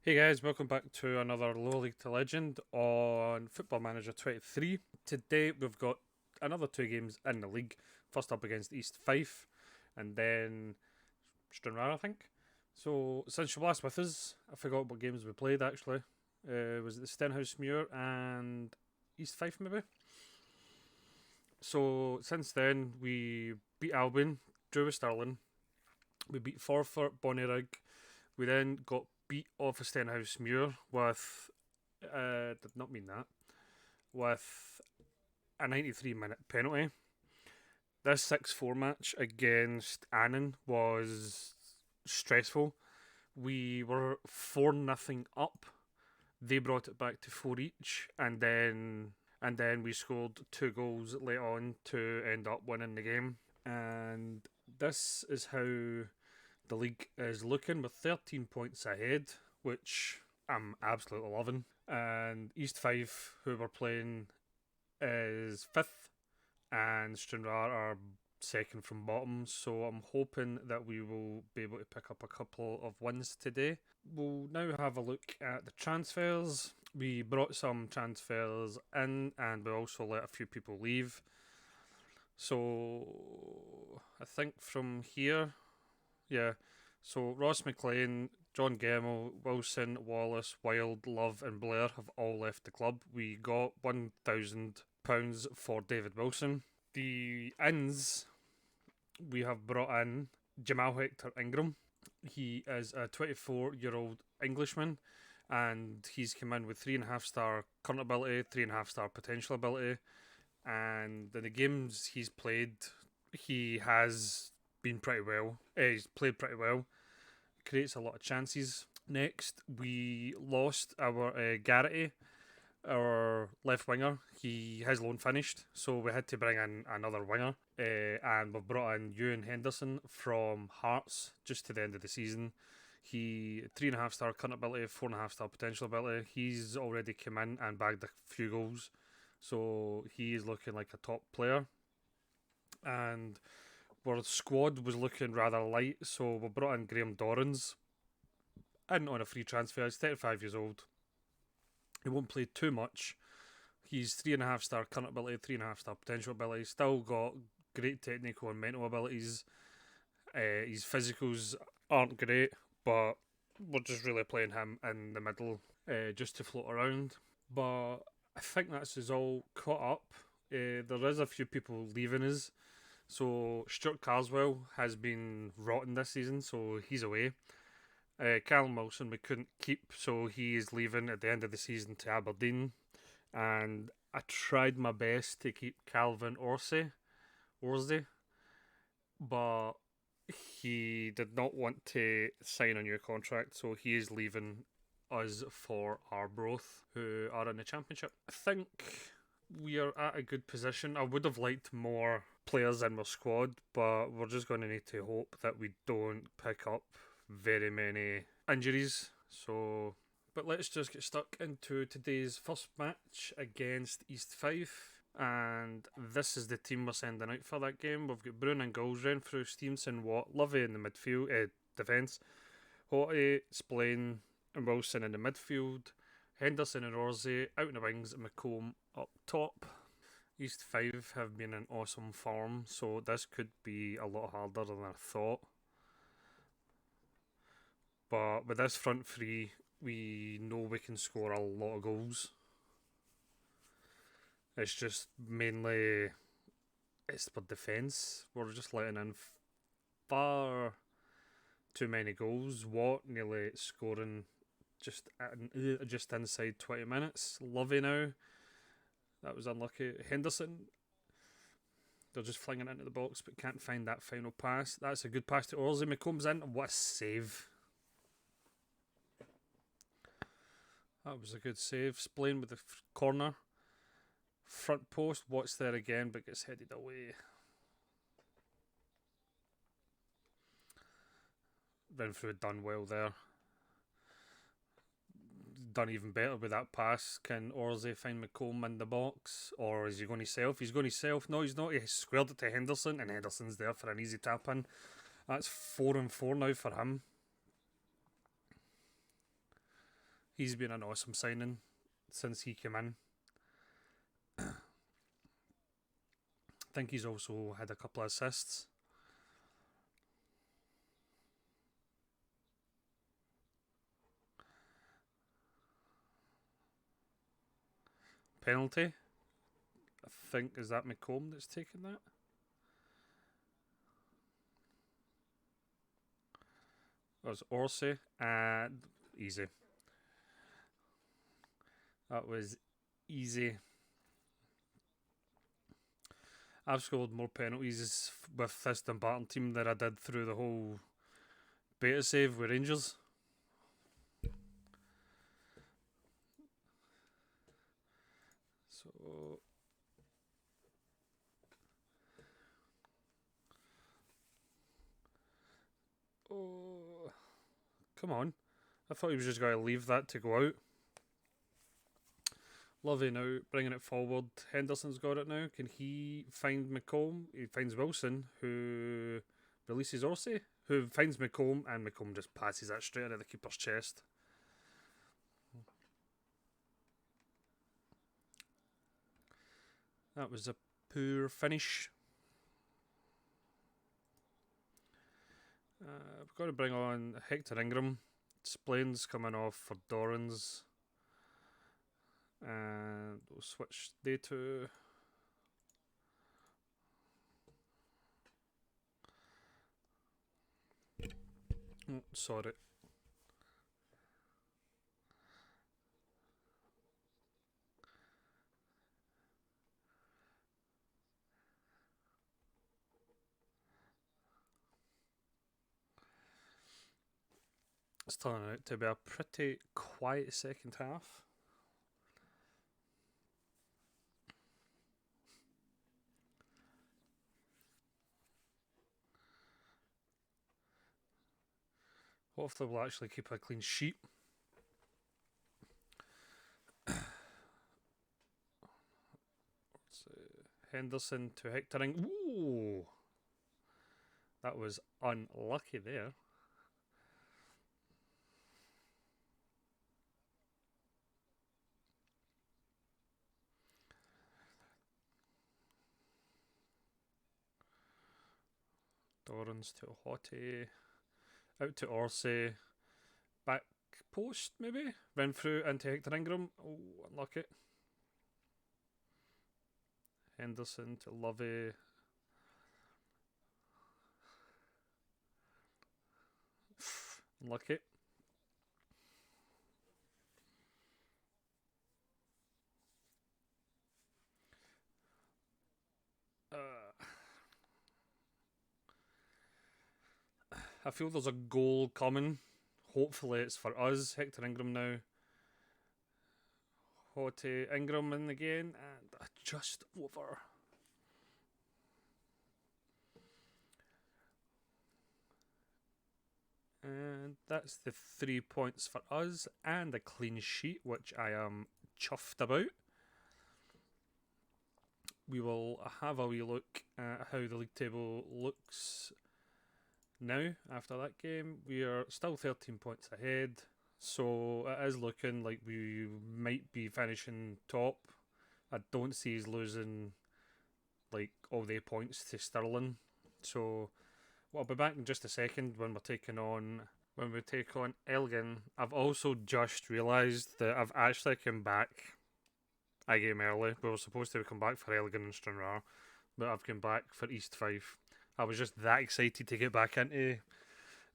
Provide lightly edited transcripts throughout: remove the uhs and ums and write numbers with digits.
Hey guys, welcome back to another Lower League to Legend on Football Manager 23. Today we've got another two games in the league. First up against East Fife and then Stranraer, I think. So since you were last with us, I forgot what games we played actually. Was it the Stenhousemuir and East Fife maybe? So since then we beat Albion, drew with Stirling, we beat Forfar, Bonnyrigg, we then got beat off of Stenhousemuir with did not mean that, with a 93-minute penalty. This 6-4 match against Annan was stressful. We were 4 nothing up. They brought it back to 4 each, and then we scored 2 goals late on to end up winning the game. And this is how the league is looking with 13 points ahead, which I'm absolutely loving. And East Fife, who we're playing, is 5th, and Stranraer are second from bottom. So I'm hoping that we will be able to pick up a couple of wins today. We'll now have a look at the transfers. We brought some transfers in, and we also let a few people leave. So I think from here, yeah. So Ross McLean, John Gemmell, Wilson, Wallace, Wild, Love, and Blair have all left the club. We got £1,000 for David Wilson. The ins we have brought in Jamal Hector Ingram. He is a 24-year-old Englishman, and he's come in with 3.5 star current ability, 3.5 star potential ability, and in the games he's played, he has been pretty well. He's played pretty well, creates a lot of chances. Next, we lost our Garrity, our left winger. His loan finished, so we had to bring in another winger. And we've brought in Ewan Henderson from Hearts just to the end of the season. He 3.5 star current ability, 4.5 star potential ability. He's already come in and bagged a few goals, so he is looking like a top player. And our squad was looking rather light, so we brought in Graham Dorrans in on a free transfer. He's 35 years old. He won't play too much. He's 3.5 star current ability, 3.5 star potential ability. Still got great technical and mental abilities. His physicals aren't great, but we're just really playing him in the middle just to float around. But I think that's us all caught up. There is a few people leaving us. So Stuart Carswell has been rotten this season, so he's away. Callum Wilson we couldn't keep, so he is leaving at the end of the season to Aberdeen. And I tried my best to keep Calvin Orsay, but he did not want to sign a new contract, so he is leaving us for Arbroath, who are in the Championship. I think we are at a good position. I would have liked more players in our squad, but we're just going to need to hope that we don't pick up very many injuries. So, but let's just get stuck into today's first match against East Fife. And this is the team we're sending out for that game. We've got Brun and goals, Renfrew, Stevenson, Watt, Lovey in the midfield, defence, Hottie, Spillane, and Wilson in the midfield, Henderson and Orsay out in the wings, and McComb up top. East Five have been in awesome form, so this could be a lot harder than I thought. But with this front three, we know we can score a lot of goals. It's just mainly it's for defence. We're just letting in far too many goals. Watt nearly scoring just inside 20 minutes. Lovey now. That was unlucky. Henderson, they're just flinging it into the box but can't find that final pass. That's a good pass to Orsay. McComb's in. What a save. That was a good save. Spillane with the corner. Front post. Watt's there again but gets headed away. Renfrew had done well there. Done even better with that pass. Can Orsay find McComb in the box, or is he going to self? He's going to self. No, he's not. He squared it to Henderson, and Henderson's there for an easy tap in. That's 4-4 now for him. He's been an awesome signing since he came in. I think he's also had a couple of assists. Penalty. I think, is that McComb that's taken that? That was Orsay. And easy. That was easy. I've scored more penalties with this Dumbarton team than I did through the whole beta save with Rangers. So oh, come on. I thought he was just going to leave that to go out. Lovey now bringing it forward. Henderson's got it now. Can he find McComb? He finds Wilson, who releases Orsay, who finds McComb, and McComb just passes that straight into the keeper's chest. That was a poor finish. We've got to bring on Hector Ingram. Splain's coming off for Dorans. And we'll switch day to sorry. It's turning out to be a pretty quiet second half. Hopefully we'll actually keep a clean sheet. Henderson to Hector Ingram. Ooh! That was unlucky there. Dorans to Hottie. Out to Orsay. Back post, maybe? Renfrew into Hector Ingram. Oh, unlucky. Henderson to Lovey. Unlucky. I feel there's a goal coming. Hopefully it's for us. Hector Ingram now. Hottie Ingram in again. And just over. And that's the 3 points for us and a clean sheet, which I am chuffed about. We will have a wee look at how the league table looks now after that game. We are still 13 points ahead, so it is looking like we might be finishing top. I don't see us losing like all the points to Stirling, so well, I'll be back in just a second when we take on Elgin. I've also just realised that I've actually come back a game early. We were supposed to come back for Elgin and Stranraer, but I've come back for East Fife. I was just that excited to get back into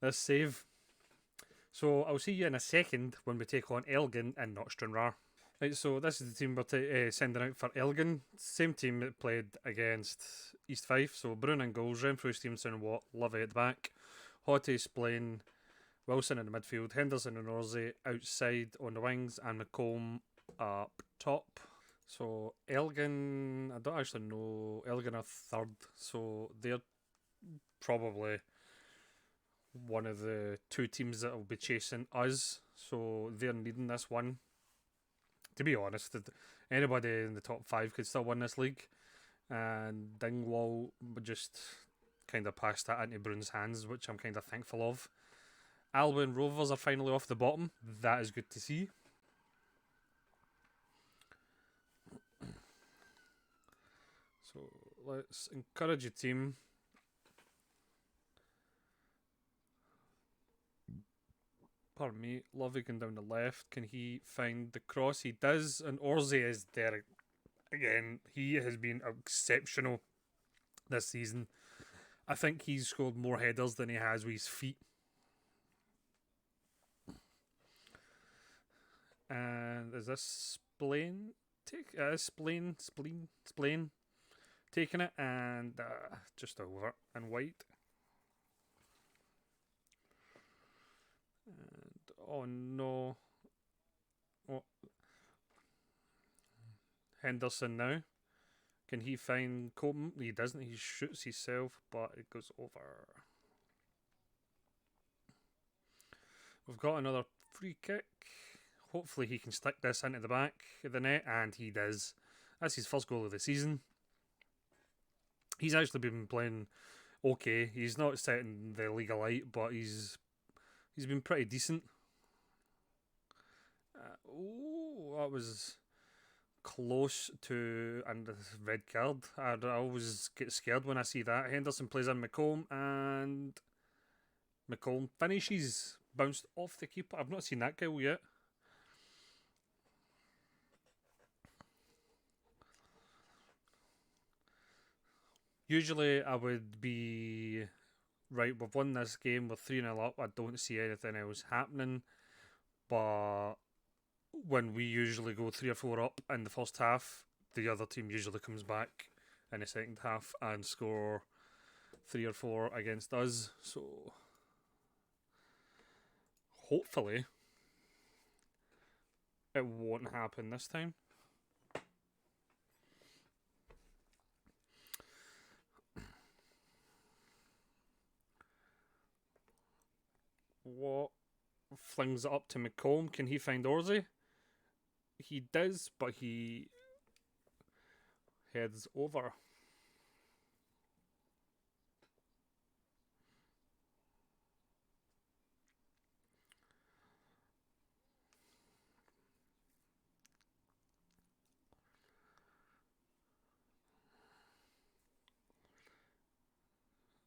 this save. So I'll see you in a second when we take on Elgin and not Stranraer. Right, so this is the team we're sending out for Elgin. Same team that played against East Fife. So Brown in goals, Renfrew, Stevenson, Watt, Lovey at the back, Hottie, Splain, Wilson in the midfield, Henderson and Orsay outside on the wings, and McComb up top. So Elgin, I don't actually know. Elgin are third, so they're probably one of the two teams that will be chasing us. So they're needing this one. To be honest, anybody in the top 5 could still win this league, and Dingwall would just kind of pass that into Brown's hands, which I'm kind of thankful of. Albion Rovers are finally off the bottom. That is good to see. let's encourage your team. Pardon me, Lovigan down the left. Can he find the cross? He does, and Orze is there again. He has been exceptional this season. I think he's scored more headers than he has with his feet. And is this Splain? Splain taking it, and just over and white. And oh no. Oh. Henderson now. Can he find Coleman? He doesn't. He shoots himself, but it goes over. We've got another free kick. Hopefully he can stick this into the back of the net, and he does. That's his first goal of the season. He's actually been playing okay. He's not setting the league alight, but he's been pretty decent. That was close to and a red card. I always get scared when I see that. Henderson plays in McComb, and McComb finishes. Bounced off the keeper. I've not seen that goal yet. Usually I would be right, we've won this game, we're 3-0 up, I don't see anything else happening. But when we usually go 3 or 4 up in the first half, the other team usually comes back in the second half and score 3 or 4 against us. So hopefully it won't happen this time. What flings it up to McComb? Can he find Orze? He does, but he heads over.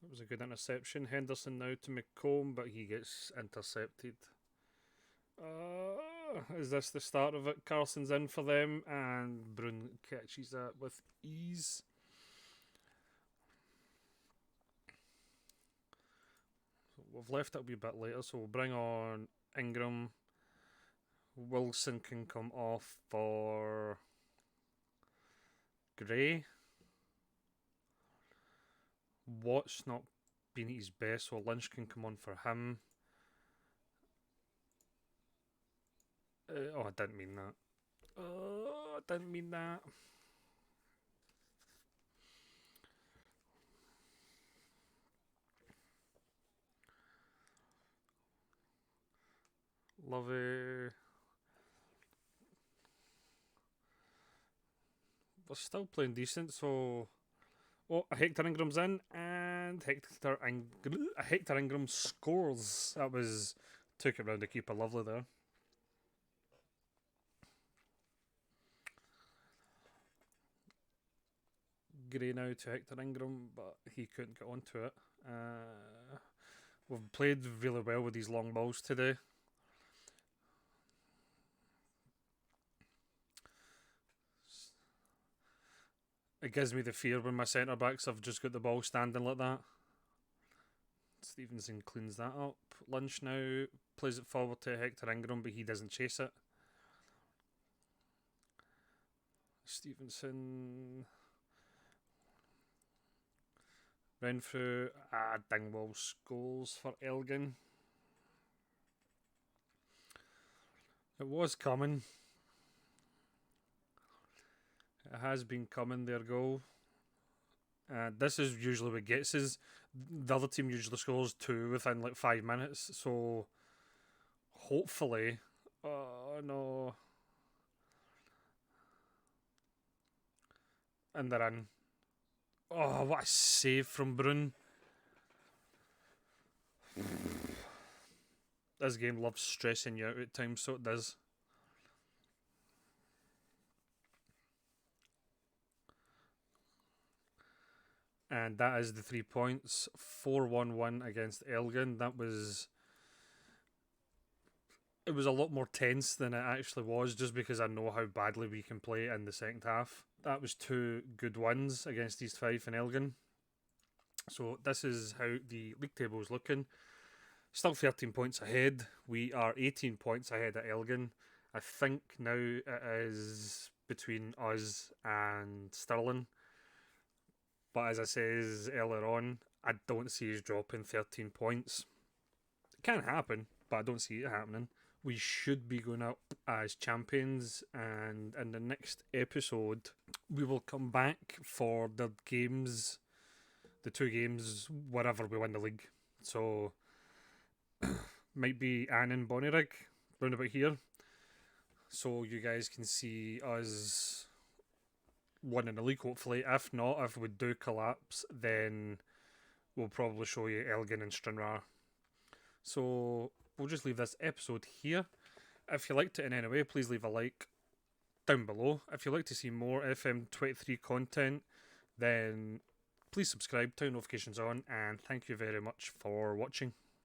It was a good interception. Henderson now to McComb, but he gets intercepted. Is this the start of it? Carson's in for them, and Brun catches that with ease. So we've left it a wee bit later, so we'll bring on Ingram. Wilson can come off for Gray. Watt's not been at his best, so Lynch can come on for him. I didn't mean that. I didn't mean that. Lovey. We're still playing decent, so... Oh, Hector Ingram's in, and Hector Ingram scores. That was... Took it round the keeper lovely there. Gray now to Hector Ingram, but he couldn't get onto it. We've played really well with these long balls today. It gives me the fear when my centre backs have just got the ball standing like that. Stevenson cleans that up. Lynch now plays it forward to Hector Ingram, but he doesn't chase it. Stevenson. Renfrew. Dingwall scores for Elgin. It was coming. It has been coming, their goal. This is usually what gets us. The other team usually scores 2 within like 5 minutes, so hopefully. Oh no. And they're in. Oh, what a save from Brun. This game loves stressing you out at times, so it does. and that is the 3 points. 4-1 against Elgin. It was a lot more tense than it actually was, just because I know how badly we can play in the second half. That was 2 good wins against East Fife and Elgin. So this is how the league table is looking. Still 13 points ahead. We are 18 points ahead at Elgin. I think now it is between us and Stirling. But as I says earlier on, I don't see us dropping 13 points. It can happen, but I don't see it happening. We should be going up as champions, and in the next episode, we will come back for the games, the 2 games, wherever we win the league. So, might be Annan Bonnyrigg, round about here. So you guys can see us winning the league, hopefully. If not, if we do collapse, then we'll probably show you Elgin and Stranraer. So we'll just leave this episode here. If you liked it in any way, please leave a like down below. If you'd like to see more FM23 content, then please subscribe, turn notifications on, and thank you very much for watching.